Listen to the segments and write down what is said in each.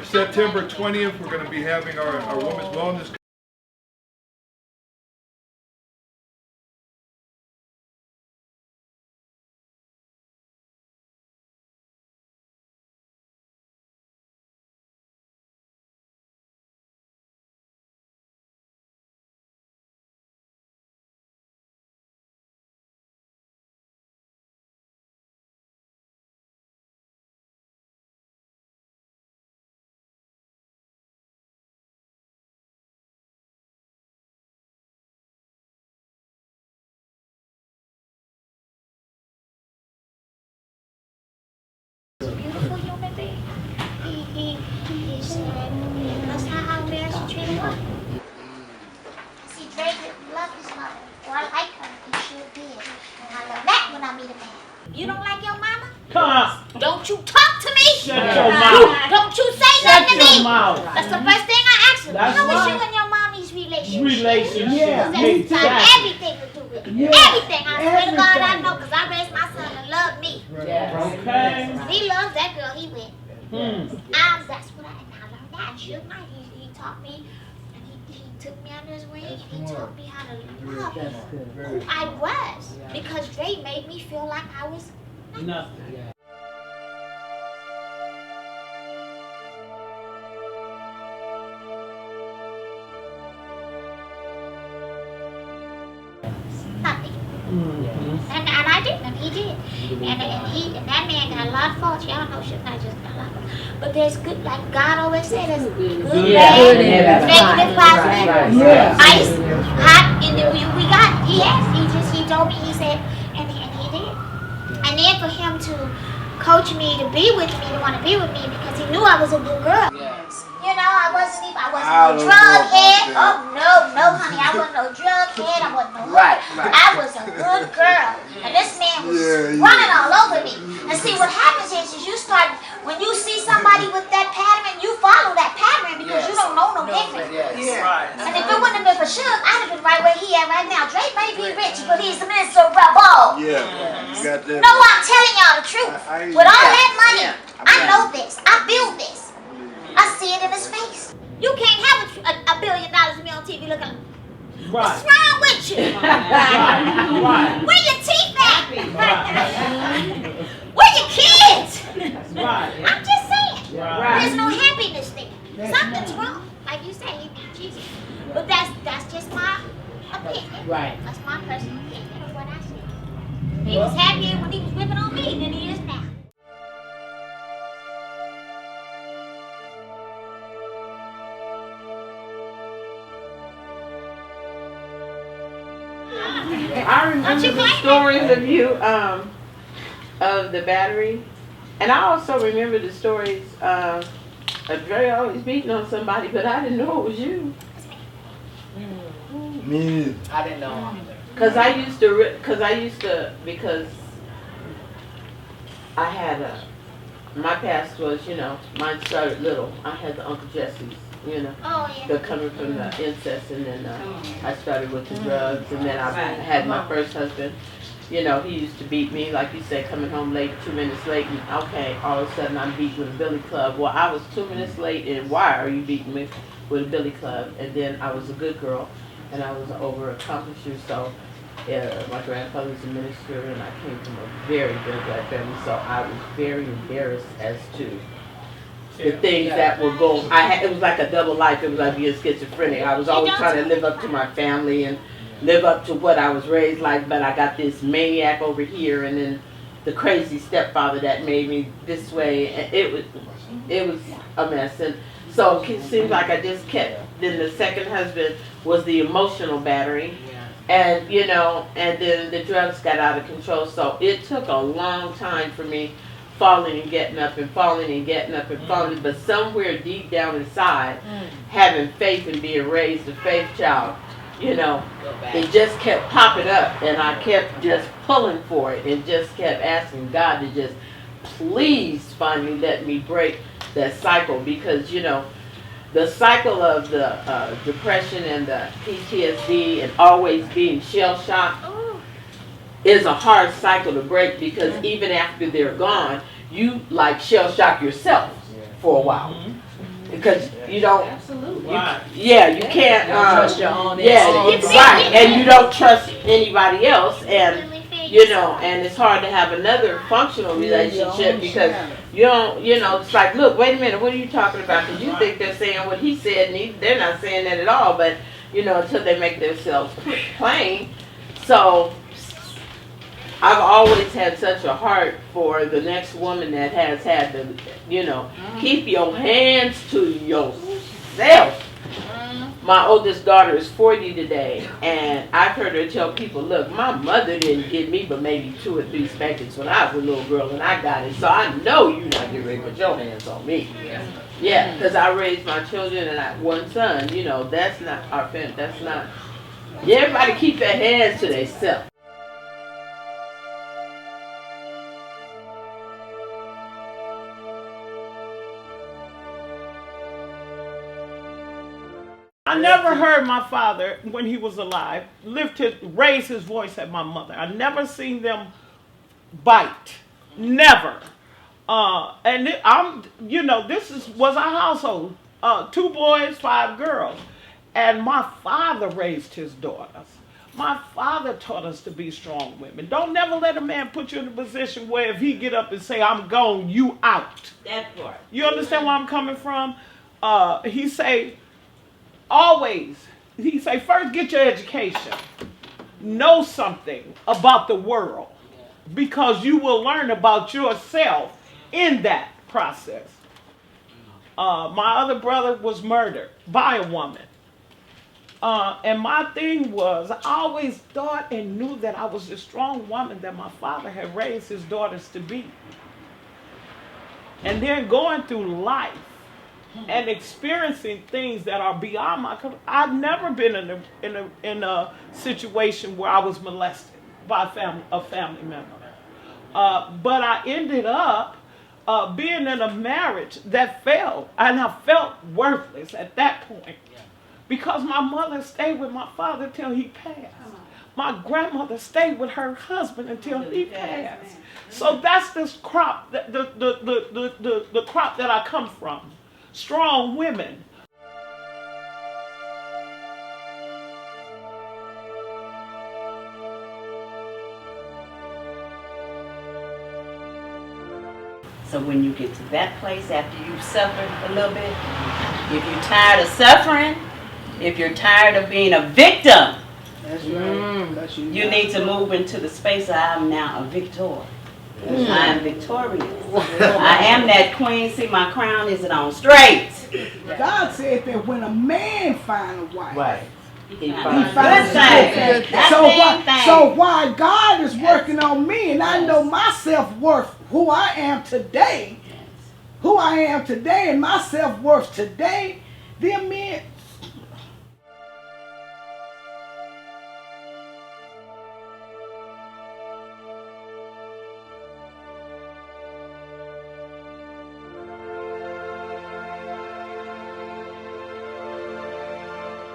September 20th, we're going to be having our Women's Wellness. Beautiful human being. He said, that's not how Mary should treat a woman. See, Drake didn't love his mother, or like her. He should be. And I love that when I meet a man. You don't like your mama? Come on. Don't you talk to me? Shut your mouth. Don't you say Shut nothing to your me? mouth. That's the first thing I ask you. That's How was right. you and your mommy's relationship? Relationship. That's got Exactly. everything to do with it. Everything. I swear to God, I know, because I raised my son to love me. Okay. He loves that girl he with. That's what I learned that. Suge Knight, he taught me, and he took me under his wing, and he taught me how to love who I was. Because Dre made me feel like I was Nothing. nothing. And I didn't, and he did. And that man got a lot of faults. Y'all know Suge Knight just got a lot of faults. But there's good, like God always said, there's good, bad, negative, positive, ice, hot, and then we got, he told me, he said, and he did. And then for him to coach me, to be with me, to want to be with me, because he knew I was a good girl. You know, I wasn't no drug head. Oh no, honey, I wasn't no drug head. I wasn't no hooker. I was a good girl, and this man was running all over me. And see, what happens is you start, when you see somebody with that pattern, you follow that pattern because you don't know no different. And if it wouldn't have been for Suge, I'd have been right where he at right now. Drake may be rich, but he's the minister of ball. You got that. No, I'm telling y'all the truth. With all that money, I know this. I feel this. I see it in his face. You can't have $1 billion of me on TV looking like, what's wrong with you? Where your teeth at? Where your kids? I'm just saying. There's no happiness there. Something's wrong. Like you say, he beat Jesus. But that's just my opinion. That's my personal opinion of what I see. He was happier when he was whipping on me than he is now. I remember the stories of you, of the battery. And I also remember the stories of Dre always beating on somebody, but I didn't know it was you. Me. I didn't know. Because I had my past was, mine started little. I had the Uncle Jesse's, they're coming from the incest, and then I started with the drugs, and then I had my first husband. He used to beat me, like you said, coming home late, 2 minutes late, and okay, all of a sudden I'm beat with a billy club. Well, I was 2 minutes late, and why are you beating me with a billy club? And then I was a good girl, and I was an over-accomplisher, so my grandfather was a minister, and I came from a very, very black family, so I was very embarrassed as to the things that were going. It was like a double life. It was like being schizophrenic. I was always trying to live up to my family and live up to what I was raised like, but I got this maniac over here, and then the crazy stepfather that made me this way. And it was a mess. And so it seems like I just kept. Then the second husband was the emotional battery. And, and then the drugs got out of control. So it took a long time for me falling and getting up and falling and getting up and falling. But somewhere deep down inside, having faith and being raised a faith child, it just kept popping up. And I kept just pulling for it and just kept asking God to just please finally let me break that cycle. Because, the cycle of the depression and the PTSD and always being shell-shocked, is a hard cycle to break, because even after they're gone, you like shell shock yourself for a while. Because you don't, Absolutely. you can't, Trust your own right, and you don't trust anybody else, and and it's hard to have another functional relationship because you don't, it's like, look, wait a minute, what are you talking about? Because you think they're saying what he said, and they're not saying that at all, but, until they make themselves plain. So, I've always had such a heart for the next woman that has had to, keep your hands to yourself. My oldest daughter is 40 today, and I've heard her tell people, look, my mother didn't get me but maybe 2 or 3 spankings when I was a little girl, and I got it, so I know you're not getting ready to put your hands on me. Yeah, because I raised my children, and I had one son, that's not our family, that's not, everybody keep their hands to themselves. I never heard my father, when he was alive, raise his voice at my mother. I never seen them bite. Never. This was our household. 2 boys, 5 girls. And my father raised his daughters. My father taught us to be strong women. Don't never let a man put you in a position where if he get up and say, I'm gone, you out. That part. You understand where I'm coming from? He say, always, he say, first get your education. Know something about the world, because you will learn about yourself in that process. My other brother was murdered by a woman. And my thing was, I always thought and knew that I was the strong woman that my father had raised his daughters to be. And then going through life and experiencing things that are beyond my control. I've never been in a situation where I was molested by a family member. But I ended up being in a marriage that failed, and I felt worthless at that point because my mother stayed with my father till he passed. My grandmother stayed with her husband until he passed. So that's this crop, the crop that I come from. Strong women. So when you get to that place after you've suffered a little bit, if you're tired of suffering, if you're tired of being a victim, that's right. You need to move into the space of I'm now a victor. I am victorious. I am that queen. See, my crown isn't on straight. God said that when a man finds a wife, Right. he finds a good thing. So why God is working on me, and I know my self-worth, who I am today, and my self-worth today, them men.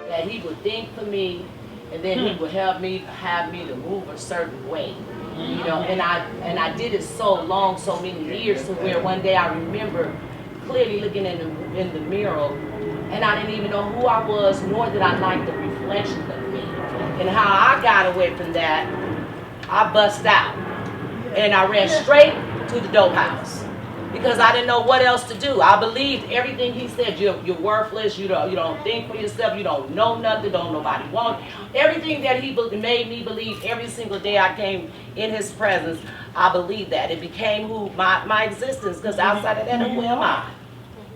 That he would think for me, and then he would have me to move a certain way, and I did it so long, so many years, to where one day I remember clearly looking in the mirror, and I didn't even know who I was, nor did I like the reflection of me. And how I got away from that, I bust out, and I ran straight to the dope house. Because I didn't know what else to do. I believed everything he said. You're worthless. You don't think for yourself. You don't know nothing. Don't nobody want. Everything that he made me believe every single day I came in his presence, I believed that. It became my existence. Because outside of that, who am I?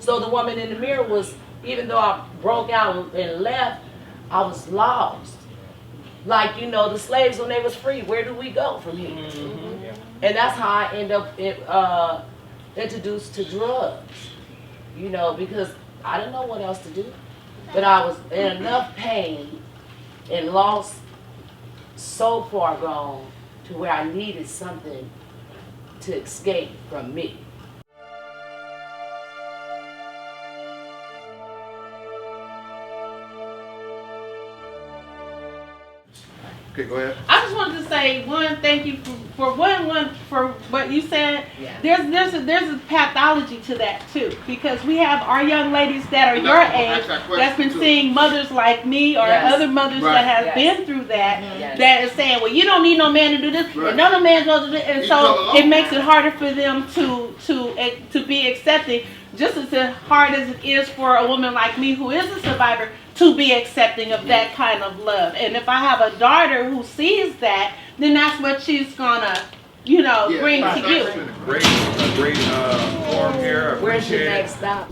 So the woman in the mirror was, even though I broke out and left, I was lost. Like, the slaves when they was free. Where do we go from here? And that's how I end up introduced to drugs, because I didn't know what else to do. But I was in enough pain and lost, so far gone, to where I needed something to escape from me. Okay, go ahead. I just wanted to say thank you for what you said. Yeah. There's a pathology to that too, because we have our young ladies that are your age that's been seeing mothers like me or Yes. other mothers that have been through that, Yes. that is saying, well, you don't need no man to do this, and no man's supposed to do this, and so it makes it harder for them to be accepting, just as hard as it is for a woman like me who is a survivor to be accepting of that kind of love. And if I have a daughter who sees that, then that's what she's gonna, bring to you. It's been a great forum here. I Where's your appreciate it. next stop?